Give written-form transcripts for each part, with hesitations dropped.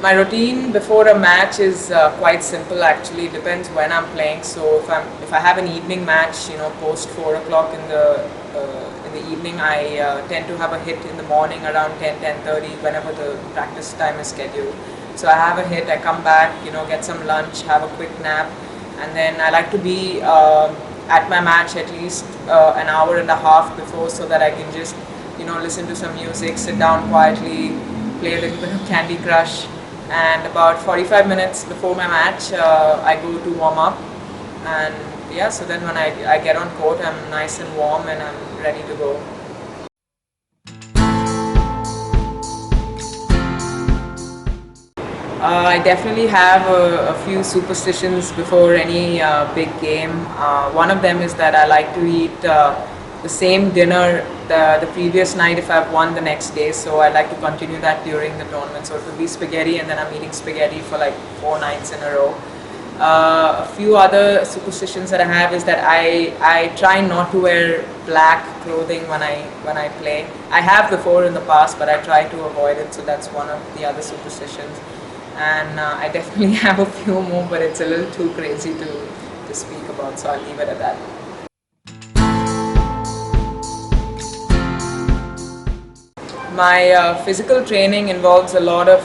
My routine before a match is quite simple. Actually, it depends when I'm playing. So if I have an evening match, post 4 o'clock in the evening, I tend to have a hit in the morning around 10:30 whenever the practice time is scheduled. So I have a hit. I come back, get some lunch, have a quick nap, and then I like to be at my match at least an hour and a half before, so that I can just listen to some music, sit down quietly, play a little bit of Candy Crush. And about 45 minutes before my match, I go to warm up, and yeah, so then when I get on court, I'm nice and warm and I'm ready to go. I definitely have a few superstitions before any big game. One of them is that I like to eat the same dinner the previous night if I've won the next day, so I like to continue that during the tournament. So it will be spaghetti, and then I'm eating spaghetti for like 4 nights in a row. A few other superstitions that I have is that I try not to wear black clothing when I play. I have before in the past, but I try to avoid it, so that's one of the other superstitions. And I definitely have a few more, but it's a little too crazy to speak about, so I'll leave it at that. My physical training involves a lot of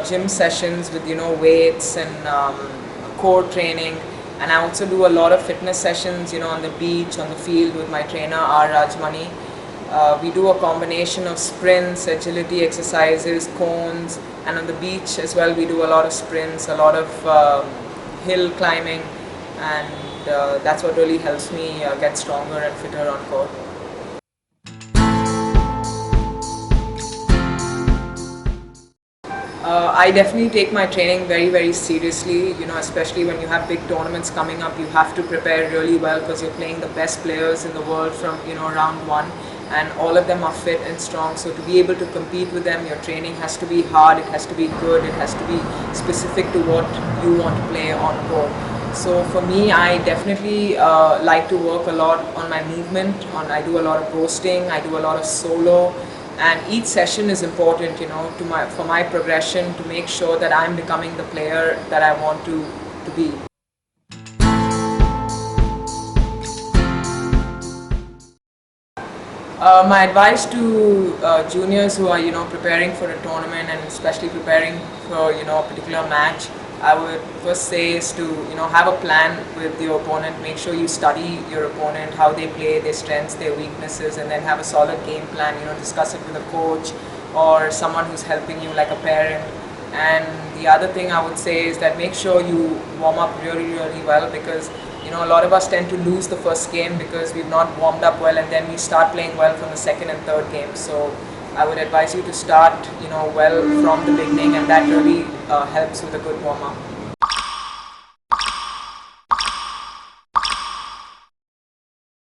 gym sessions with weights and core training, and I also do a lot of fitness sessions on the beach, on the field with my trainer R. Rajmani. We do a combination of sprints, agility exercises, cones, and on the beach as well we do a lot of sprints, a lot of hill climbing, and that's what really helps me get stronger and fitter on court. I definitely take my training very, very seriously, especially when you have big tournaments coming up. You have to prepare really well because you're playing the best players in the world from, round one, and all of them are fit and strong. So to be able to compete with them, your training has to be hard, it has to be good, it has to be specific to what you want to play on court. So for me, I definitely like to work a lot on my movement. I do a lot of posting, I do a lot of solo. And each session is important, for my progression, to make sure that I'm becoming the player that I want to be. My advice to juniors who are, preparing for a tournament and especially preparing for, a particular match, I would first say is to, have a plan with your opponent. Make sure you study your opponent, how they play, their strengths, their weaknesses, and then have a solid game plan. Discuss it with a coach or someone who's helping you, like a parent. And the other thing I would say is that make sure you warm up really, really well, because a lot of us tend to lose the first game because we've not warmed up well, and then we start playing well from the second and third game. So I would advise you to start well from the beginning, and that really helps with a good warm-up.